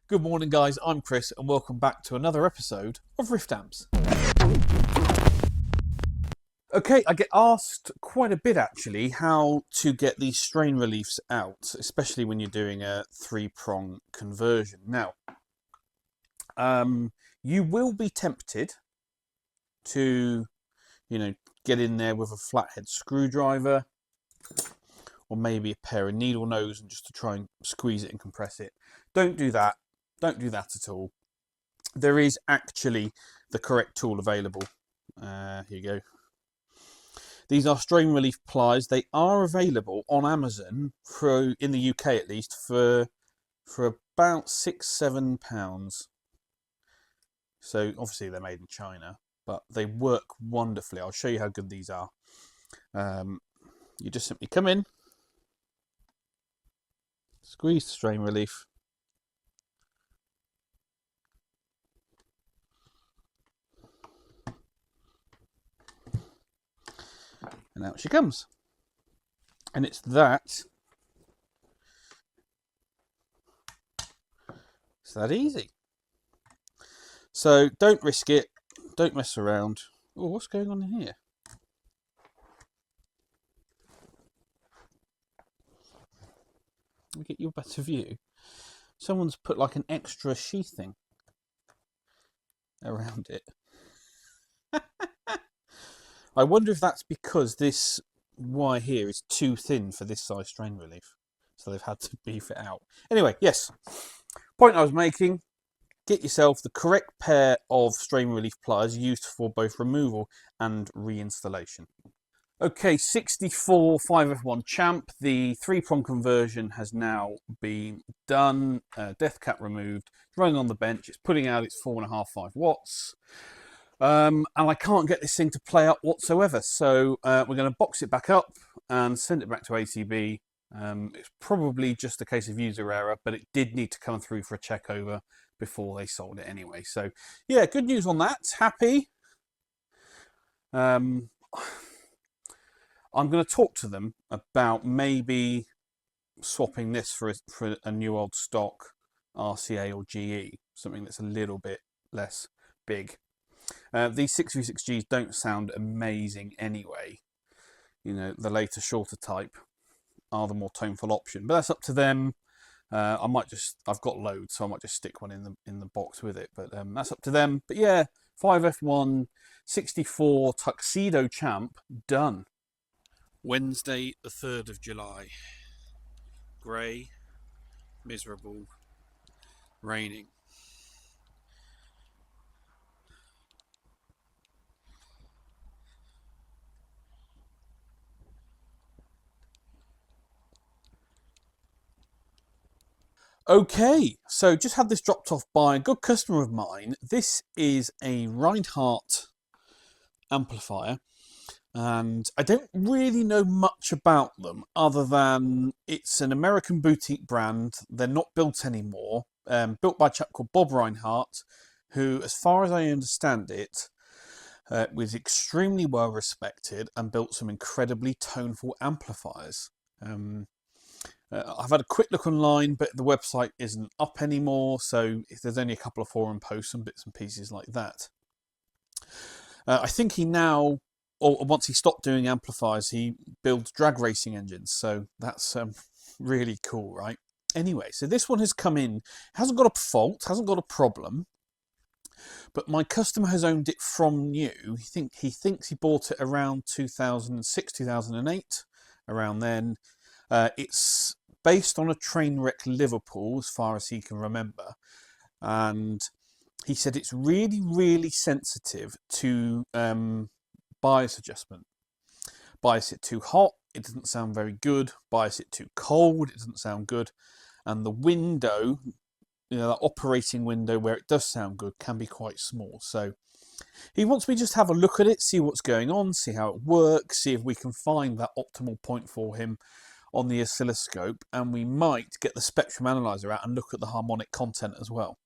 Good morning, guys. I'm Chris, and welcome back to another episode of Rift Amps. Okay, I get asked quite a bit actually how to get these strain reliefs out, especially when you're doing a 3-prong conversion. Now, you will be tempted to, get in there with a flathead screwdriver, or maybe a pair of needle nose, and just to try and squeeze it and compress it. Don't do that. Don't do that at all. There is actually the correct tool available. Here you go. These are strain relief pliers. They are available on Amazon in the UK at least for about £6-7. So obviously they're made in China, but they work wonderfully. I'll show you how good these are. You just simply come in, squeeze the strain relief, and out she comes. And it's that easy. So don't risk it. Don't mess around. Oh, what's going on in here? Let me get you a better view. Someone's put like an extra sheathing around it. I wonder if that's because this wire here is too thin for this size strain relief. So they've had to beef it out. Anyway, yes. Point I was making, get yourself the correct pair of strain relief pliers used for both removal and reinstallation. Okay, 64 5F1 Champ. The 3-prong conversion has now been done. Deathcat removed. It's running on the bench. It's putting out its 4.5-5 watts. And I can't get this thing to play up whatsoever. So we're going to box it back up and send it back to ATB. It's probably just a case of user error, but it did need to come through for a check over before they sold it anyway. So yeah, good news on that. Happy. I'm going to talk to them about maybe swapping this for a new old stock RCA or GE, something that's a little bit less big. These 6v6Gs don't sound amazing anyway. The later, shorter type are the more toneful option, but that's up to them. I've got loads, so I might just stick one in the box with it, but that's up to them. But yeah, 5F1 64 Tuxedo Champ done. Wednesday, the 3rd of July. Grey, miserable, raining. Okay, so just had this dropped off by a good customer of mine. This is a Reinhardt amplifier, and I don't really know much about them other than it's an American boutique brand. They're not built anymore. Built by a chap called Bob Reinhardt, who, as far as I understand it, was extremely well respected and built some incredibly toneful amplifiers. I've had a quick look online, but the website isn't up anymore, so there's only a couple of forum posts and bits and pieces like that. I think he now, or once he stopped doing amplifiers, he builds drag racing engines, so that's really cool, right? Anyway, so this one has come in, hasn't got a fault, hasn't got a problem, but my customer has owned it from new. He thinks he bought it around 2006, 2008, around then. It's based on a train wreck Liverpool, as far as he can remember, and he said it's really, really sensitive to bias adjustment. Bias it too hot, it doesn't sound very good. Bias it too cold, it doesn't sound good. And the window, that operating window where it does sound good, can be quite small. So he wants me just to have a look at it, see what's going on, see how it works, see if we can find that optimal point for him on the oscilloscope, and we might get the spectrum analyzer out and look at the harmonic content as well.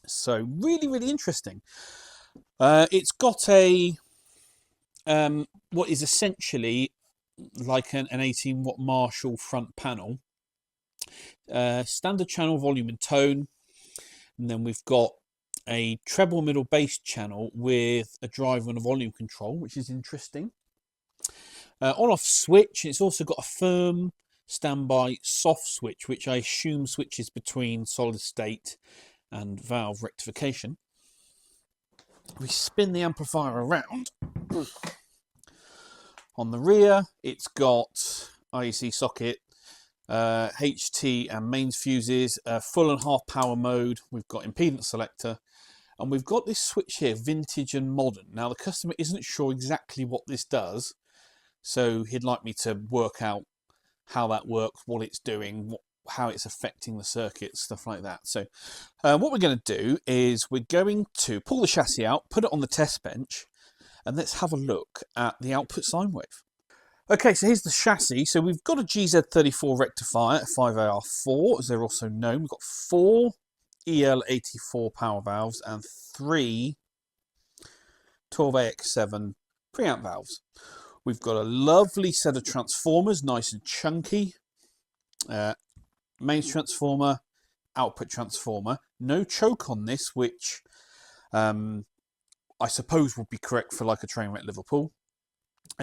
So really, really interesting. It's got a what is essentially like an 18-watt Marshall front panel, standard channel volume and tone. And then we've got a treble middle bass channel with a driver and a volume control, which is interesting. On-off switch. It's also got a firm standby soft switch, which I assume switches between solid state and valve rectification. We spin the amplifier around. On the rear, it's got IEC socket, HT and mains fuses, full and half power mode. We've got impedance selector, and we've got this switch here, vintage and modern. Now the customer isn't sure exactly what this does, so he'd like me to work out how that works, what it's doing, how it's affecting the circuit, stuff like that. So what we're going to do is we're going to pull the chassis out, put it on the test bench, and let's have a look at the output sine wave. Okay, so here's the chassis. So we've got a GZ34 rectifier, a 5AR4, as they're also known. We've got 4 EL84 power valves and 3 12AX7 preamp valves. We've got a lovely set of transformers, nice and chunky. Mains transformer, output transformer. No choke on this, which I suppose would be correct for like a train wreck Liverpool.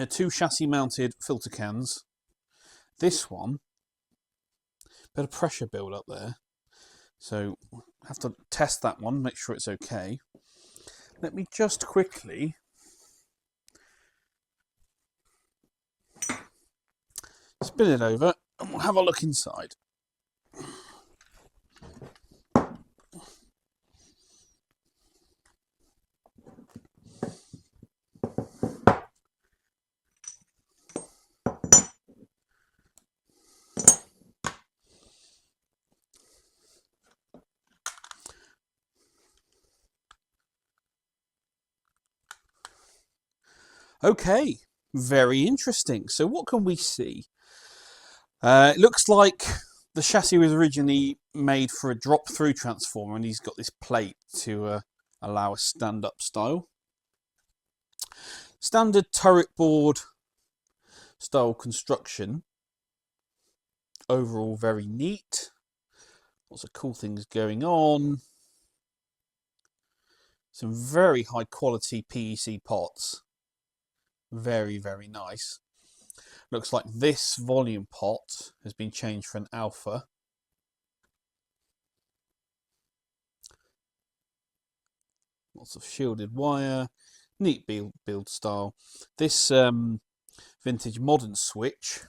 2 chassis mounted filter cans. This one, bit of pressure build up there. So have to test that one, make sure it's okay. Let me just quickly spin it over and we'll have a look inside. Okay, very interesting. So what can we see? It looks like the chassis was originally made for a drop-through transformer, and he's got this plate to allow a stand-up style. Standard turret board style construction. Overall very neat. Lots of cool things going on. Some very high quality PEC pots. Very, very nice. Looks like this volume pot has been changed for an alpha. Lots of shielded wire. Neat build style. This vintage modern switch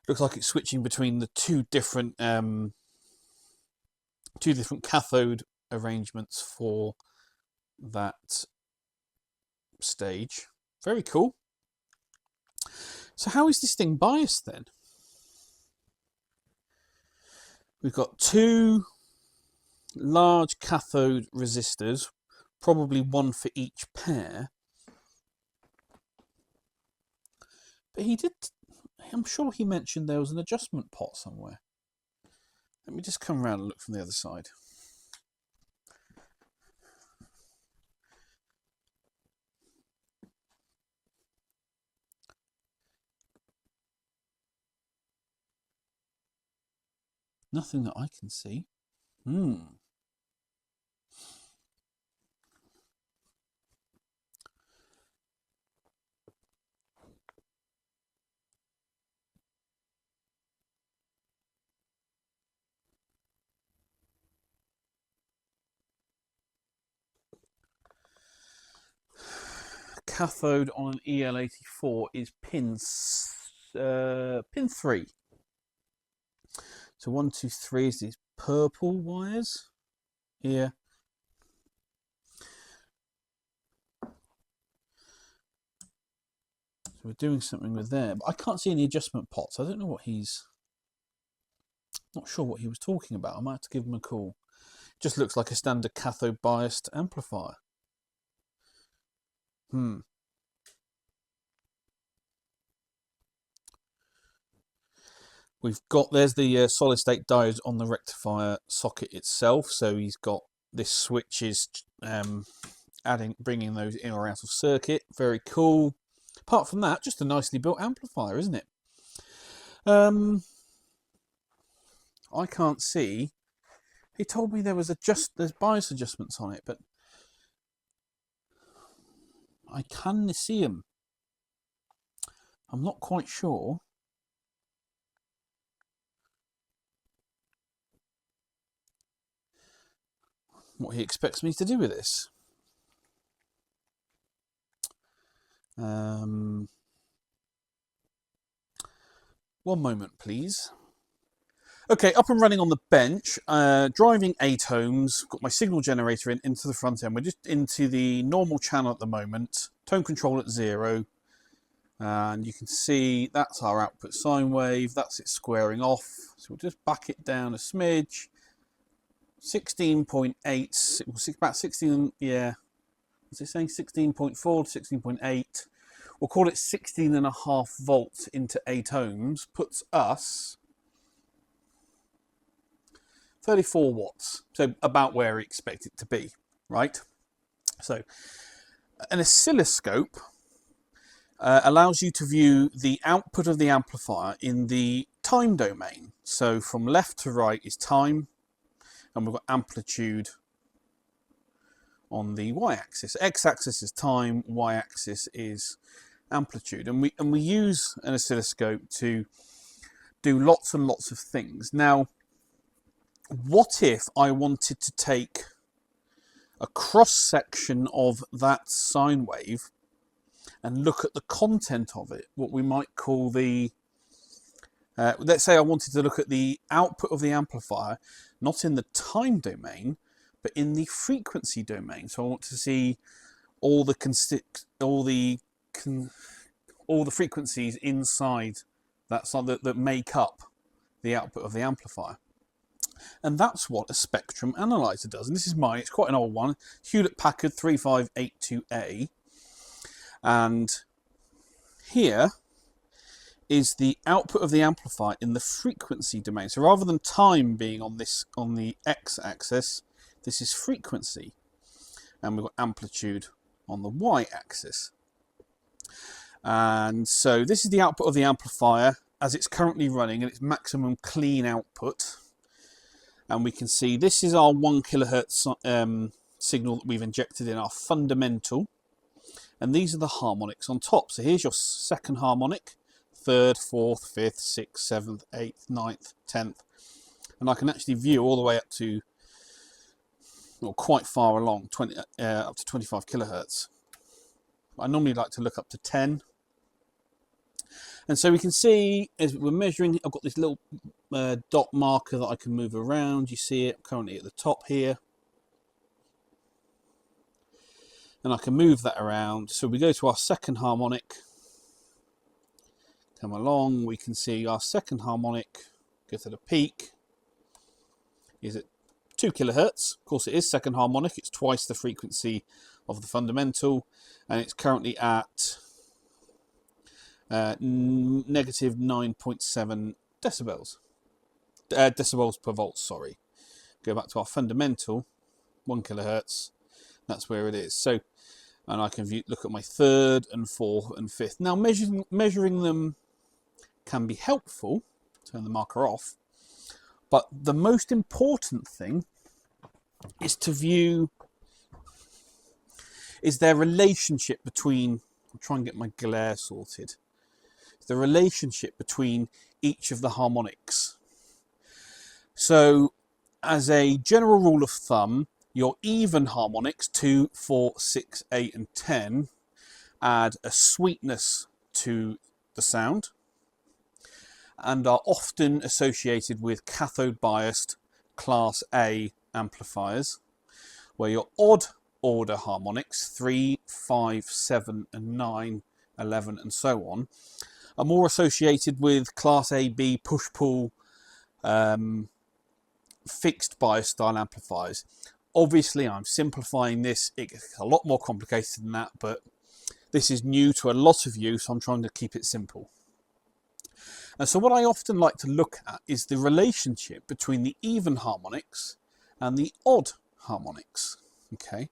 looks like it's switching between the two different cathode arrangements for that stage. Very cool. So how is this thing biased then? We've got 2 large cathode resistors, probably 1 for each pair. But I'm sure he mentioned there was an adjustment pot somewhere. Let me just come around and look from the other side. Nothing that I can see. Cathode on an EL84 is pin 3. So 1, 2, 3 is these purple wires here. So we're doing something with there, but I can't see any adjustment pots. I don't know what not sure what he was talking about. I might have to give him a call. Just looks like a standard cathode biased amplifier. There's the solid state diodes on the rectifier socket itself. So he's got this switch is bringing those in or out of circuit. Very cool. Apart from that, just a nicely built amplifier, isn't it? I can't see. He told me there's bias adjustments on it, but I can see them. I'm not quite sure. What he expects me to do with this. One moment, please. Okay, up and running on the bench, driving 8 ohms, got my signal generator into the front end. We're just into the normal channel at the moment, tone control at 0, and you can see that's our output sine wave, that's it squaring off. So we'll just back it down a smidge. 16.8, about 16, yeah, was it saying 16.4 to 16.8? We'll call it 16.5 volts into 8 ohms, puts us 34 watts, so about where we expect it to be, right? So an oscilloscope allows you to view the output of the amplifier in the time domain. So from left to right is time, and we've got amplitude on the y-axis. X-axis is time, y-axis is amplitude, and we use an oscilloscope to do lots and lots of things. Now, what if I wanted to take a cross section of that sine wave and look at the content of it, what we might call the let's say I wanted to look at the output of the amplifier, not in the time domain, but in the frequency domain. So I want to see all the frequencies inside that make up the output of the amplifier. And that's what a spectrum analyzer does. And this is mine, it's quite an old one, Hewlett-Packard 3582A. And here is the output of the amplifier in the frequency domain. So rather than time being on the x-axis, this is frequency. And we've got amplitude on the y-axis. And so this is the output of the amplifier as it's currently running at its maximum clean output. And we can see this is our 1 kilohertz signal that we've injected in our fundamental. And these are the harmonics on top. So here's your second harmonic, 3rd, 4th, 5th, 6th, 7th, 8th, 9th, 10th. And I can actually view all the way up to, well, quite far along, up to 25 kilohertz. I normally like to look up to 10. And so we can see, as we're measuring, I've got this little dot marker that I can move around. You see it currently at the top here. And I can move that around. So we go to our second harmonic. Come along, we can see our second harmonic, go to the peak, is at 2 kilohertz. Of course it is second harmonic, it's twice the frequency of the fundamental, and it's currently at negative 9.7 decibels. Decibels per volt, sorry. Go back to our fundamental, 1 kilohertz, that's where it is. So, and I can look at my 3rd and 4th and 5th. Now measuring them can be helpful, turn the marker off, but the most important thing is to view their relationship between, I'll try and get my glare sorted, the relationship between each of the harmonics. So as a general rule of thumb, your even harmonics, 2, 4, 6, 8 and 10, add a sweetness to the sound and are often associated with cathode biased class A amplifiers, where your odd order harmonics, 3, 5, 7 and 9, 11 and so on, are more associated with class AB push-pull fixed bias style amplifiers. Obviously I'm simplifying this, it's a lot more complicated than that, but this is new to a lot of you, so I'm trying to keep it simple. And so what I often like to look at is the relationship between the even harmonics and the odd harmonics. Okay,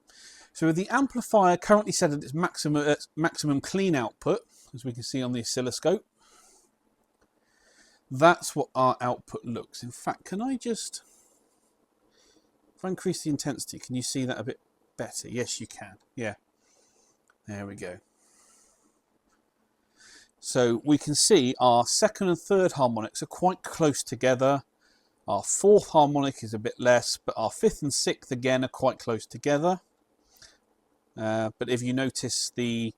so with the amplifier currently set at its maximum clean output, as we can see on the oscilloscope, that's what our output looks. In fact, can I just If I increase the intensity, can you see that a bit better? Yes, you can. Yeah. There we go. So we can see our second and third harmonics are quite close together. Our fourth harmonic is a bit less, but our fifth and sixth again are quite close together. But if you notice if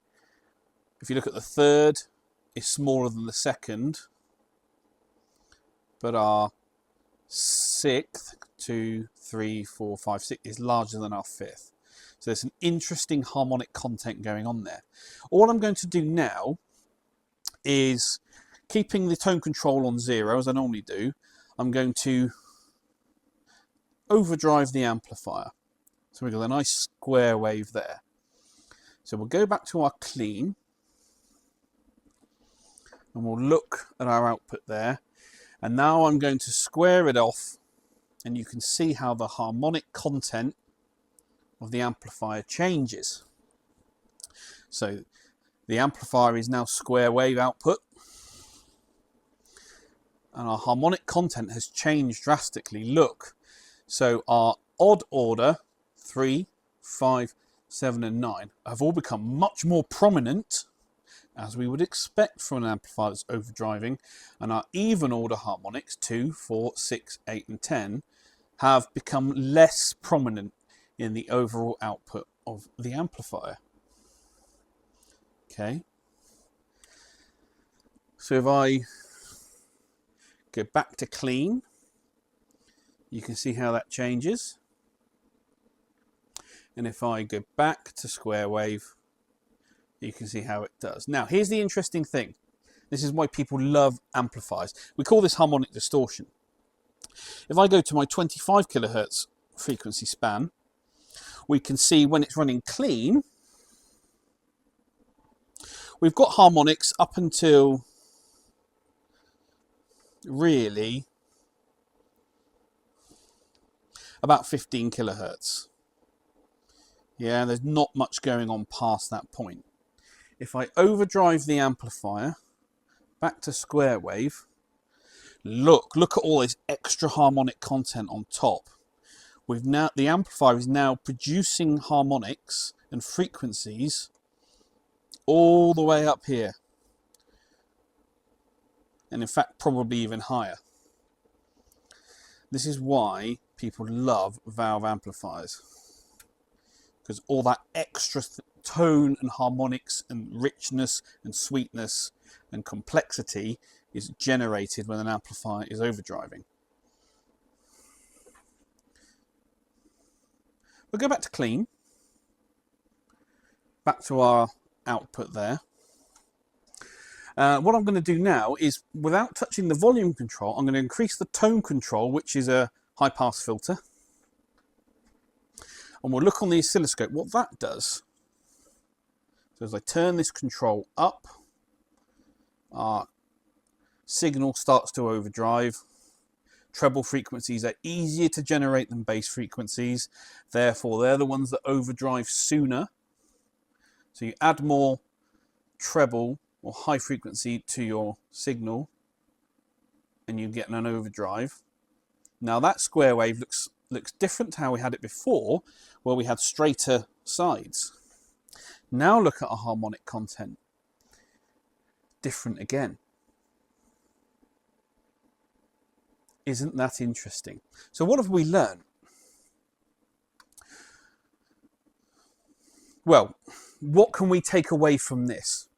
you look at the third, it's smaller than the second. But our sixth, 2, 3, 4, 5, 6 is larger than our fifth. So there's an interesting harmonic content going on there. All I'm going to do now is, keeping the tone control on 0 as I normally do, I'm going to overdrive the amplifier. So we've got a nice square wave there. So we'll go back to our clean and we'll look at our output there. And now I'm going to square it off, and you can see how the harmonic content of the amplifier changes. So the amplifier is now square wave output, and our harmonic content has changed drastically. Look, so our odd order 3, 5, 7 and 9 have all become much more prominent, as we would expect from an amplifier that's overdriving, and our even order harmonics 2, 4, 6, 8 and 10 have become less prominent in the overall output of the amplifier. Okay, so if I go back to clean, you can see how that changes. And if I go back to square wave, you can see how it does. Now, here's the interesting thing. This is why people love amplifiers. We call this harmonic distortion. If I go to my 25 kilohertz frequency span, we can see when it's running clean, we've got harmonics up until really about 15 kilohertz. Yeah, there's not much going on past that point. If I overdrive the amplifier back to square wave, look at all this extra harmonic content on top. The amplifier is now producing harmonics and frequencies all the way up here. And in fact, probably even higher. This is why people love valve amplifiers, because all that extra tone and harmonics and richness and sweetness and complexity is generated when an amplifier is overdriving. We'll go back to clean, back to our output there. What I'm going to do now is, without touching the volume control, I'm going to increase the tone control, which is a high pass filter. And we'll look on the oscilloscope what that does. So as I turn this control up, our signal starts to overdrive. Treble frequencies are easier to generate than bass frequencies. Therefore, they're the ones that overdrive sooner. So you add more treble or high frequency to your signal and you get an overdrive. Now that square wave looks different to how we had it before, where we had straighter sides. Now look at our harmonic content. Different again. Isn't that interesting? So what have we learned? Well, what can we take away from this?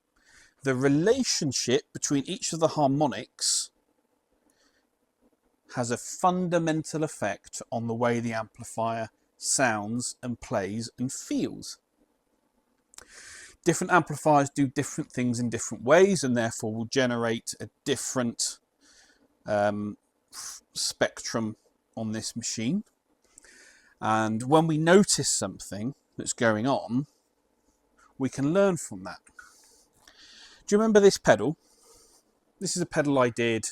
The relationship between each of the harmonics has a fundamental effect on the way the amplifier sounds and plays and feels. Different amplifiers do different things in different ways, and therefore will generate a different spectrum on this machine. And when we notice something that's going on, we can learn from that. Do you remember this pedal? This is a pedal I did.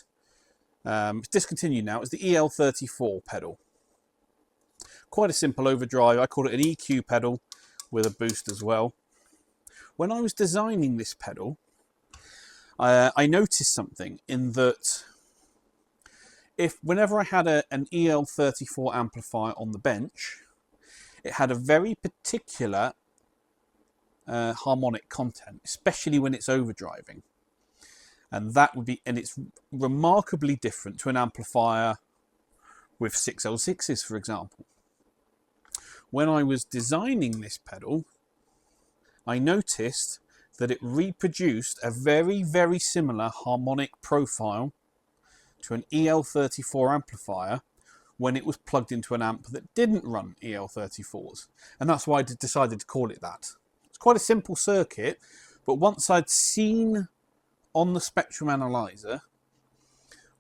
It's discontinued now. It's the EL34 pedal. Quite a simple overdrive. I call it an EQ pedal with a boost as well. When I was designing this pedal, I noticed something in that whenever I had an EL34 amplifier on the bench, it had a very particular harmonic content, especially when it's overdriving. And it's remarkably different to an amplifier with 6L6s, for example. When I was designing this pedal, I noticed that it reproduced a very, very similar harmonic profile to an EL34 amplifier when it was plugged into an amp that didn't run EL34s. And that's why I decided to call it that. It's quite a simple circuit, but once I'd seen on the spectrum analyzer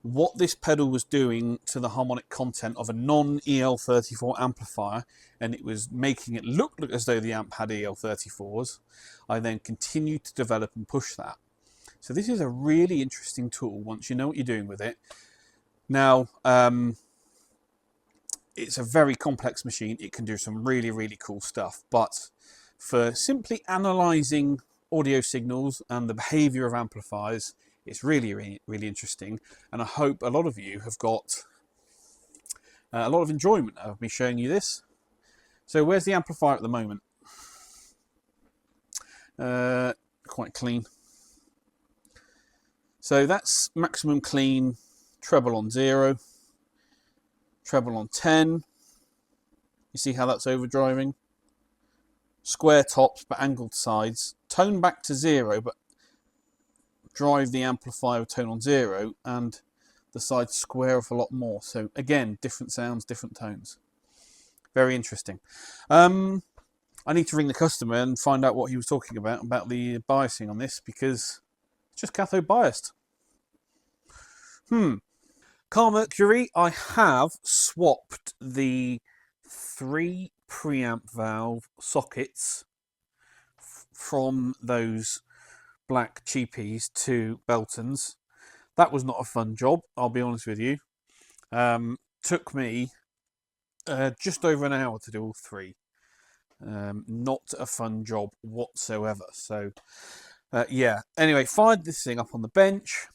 what this pedal was doing to the harmonic content of a non-EL34 amplifier, and it was making it look as though the amp had EL34s, I then continued to develop and push that. So this is a really interesting tool once you know what you're doing with it. Now, it's a very complex machine. It can do some really, really cool stuff. But for simply analysing audio signals and the behaviour of amplifiers, it's really, really, really interesting. And I hope a lot of you have got a lot of enjoyment of me showing you this. So where's the amplifier at the moment? Quite clean. So that's maximum clean, treble on 0, treble on 10. You see how that's overdriving? Square tops but angled sides. Tone back to 0 but drive the amplifier with tone on 0, and the sides square off a lot more. So again, different sounds, different tones. Very interesting. I need to ring the customer and find out what he was talking about the biasing on this, because it's just cathode biased. Car Mercury, I have swapped the 3 preamp valve sockets from those black cheapies to Beltons. That was not a fun job, I'll be honest with you. Took me just over an hour to do all 3. Not a fun job whatsoever. So yeah, anyway, fired this thing up on the bench.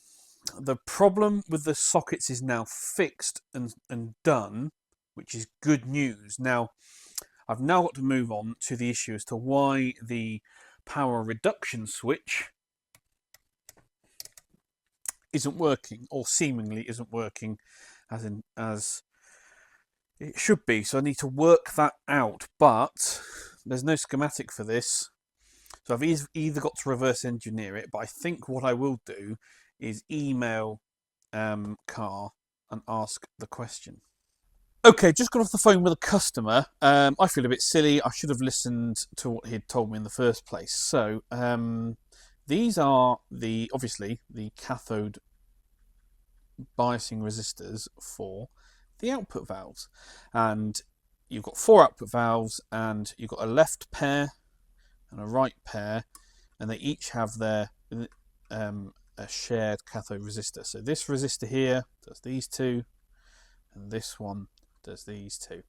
The problem with the sockets is now fixed and done, which is good news. Now, I've now got to move on to the issue as to why the power reduction switch isn't working, or seemingly isn't working as it should be. So I need to work that out, but there's no schematic for this. So I've either got to reverse engineer it, but I think what I will do is email Car and ask the question. Okay, just got off the phone with a customer. I feel a bit silly. I should have listened to what he'd told me in the first place. So these are obviously the cathode biasing resistors for the output valves, and you've got 4 output valves, and you've got a left pair and a right pair, and they each have their a shared cathode resistor. So this resistor here does these 2, and this one does these 2.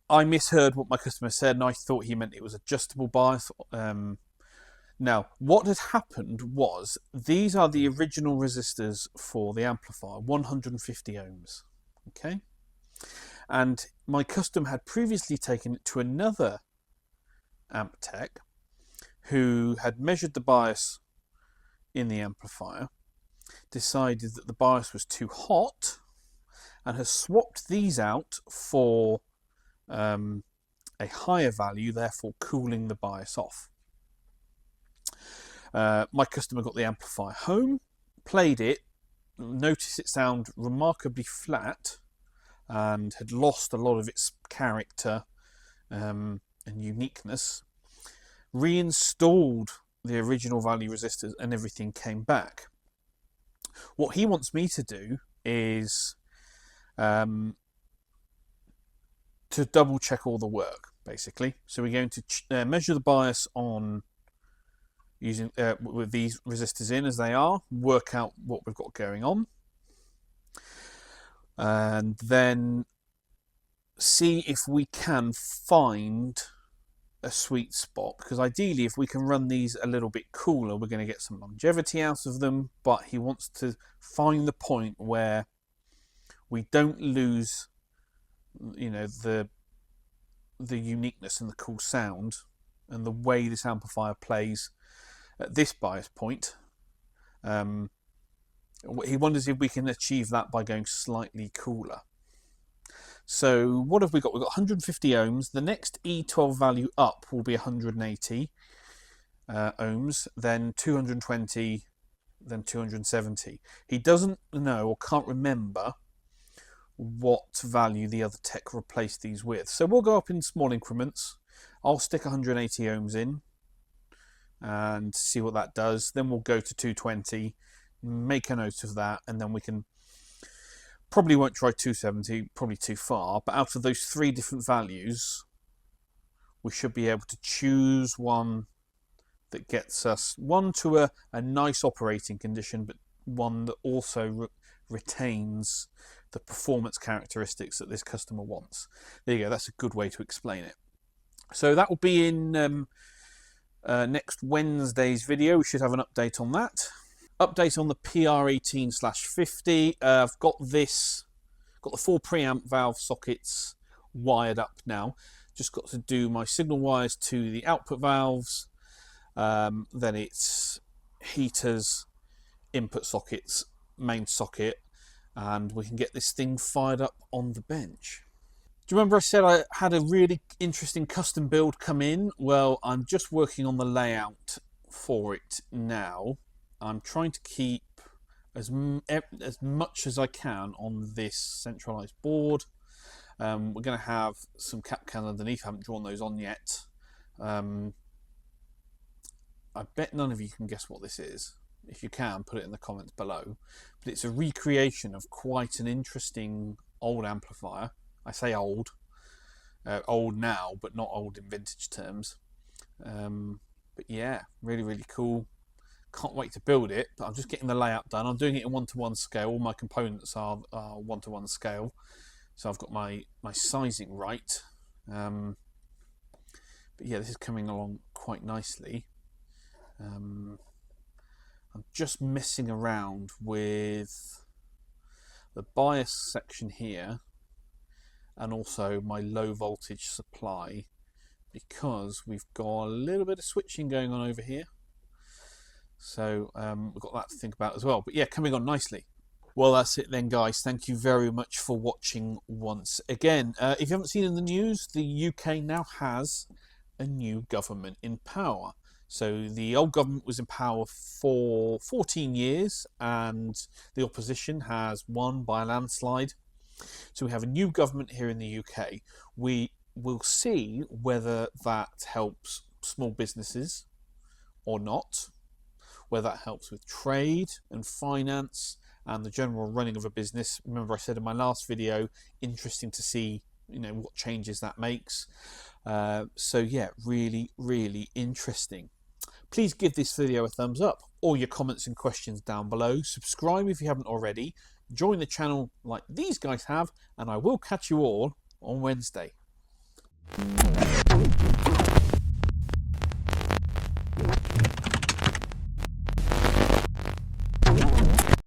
I misheard what my customer said, and I thought he meant it was adjustable bias. Now, what had happened was, these are the original resistors for the amplifier, 150 ohms. Okay, and my customer had previously taken it to another amp tech who had measured the bias in the amplifier, decided that the bias was too hot, and has swapped these out for a higher value, therefore cooling the bias off. My customer got the amplifier home, played it, noticed it sound remarkably flat and had lost a lot of its character and uniqueness, reinstalled the original value resistors, and everything came back. What he wants me to do is to double check all the work, basically. So we're going to measure the bias on using with these resistors in as they are, work out what we've got going on, and then see if we can find a sweet spot, because ideally if we can run these a little bit cooler, we're going to get some longevity out of them, but he wants to find the point where we don't lose, you know, the uniqueness and the cool sound and the way this amplifier plays at this bias point. He wonders if we can achieve that by going slightly cooler. So what have we got? We've got 150 ohms. The next E12 value up will be 180 ohms, then 220, then 270. He doesn't know or can't remember what value the other tech replaced these with. So we'll go up in small increments. I'll stick 180 ohms in and see what that does. Then we'll go to 220, make a note of that, and then we can probably won't try 270, probably too far, but out of those 3 different values, we should be able to choose one that gets us one to a nice operating condition, but one that also retains the performance characteristics that this customer wants. There you go, that's a good way to explain it. So that will be in next Wednesday's video. We should have an update on that. Update on the PR18/50. I've got the 4 preamp valve sockets wired up now. Just got to do my signal wires to the output valves. Then it's heaters, input sockets, main socket, and we can get this thing fired up on the bench. Do you remember I said I had a really interesting custom build come in? Well, I'm just working on the layout for it now. I'm trying to keep as much as I can on this centralized board. We're going to have some cap cans underneath. I haven't drawn those on yet. I bet none of you can guess what this is. If you can, put it in the comments below. But it's a recreation of quite an interesting old amplifier. I say old now, but not old in vintage terms. But yeah, really, really cool. Can't wait to build it, but I'm just getting the layout done. I'm doing it in 1:1 scale. All my components are 1:1 scale, so I've got my sizing right. But yeah, this is coming along quite nicely. I'm just messing around with the bias section here and also my low voltage supply, because we've got a little bit of switching going on over here. So we've got that to think about as well. But yeah, coming on nicely. Well, that's it then, guys. Thank you very much for watching once again. If you haven't seen in the news, the UK now has a new government in power. So the old government was in power for 14 years and the opposition has won by a landslide. So we have a new government here in the UK. We will see whether that helps small businesses or not, whether that helps with trade and finance and the general running of a business. Remember I said in my last video, interesting to see, you know, what changes that makes. So yeah, really, really interesting. Please give this video a thumbs up, or your comments and questions down below. Subscribe if you haven't already. Join the channel like these guys have, and I will catch you all on Wednesday.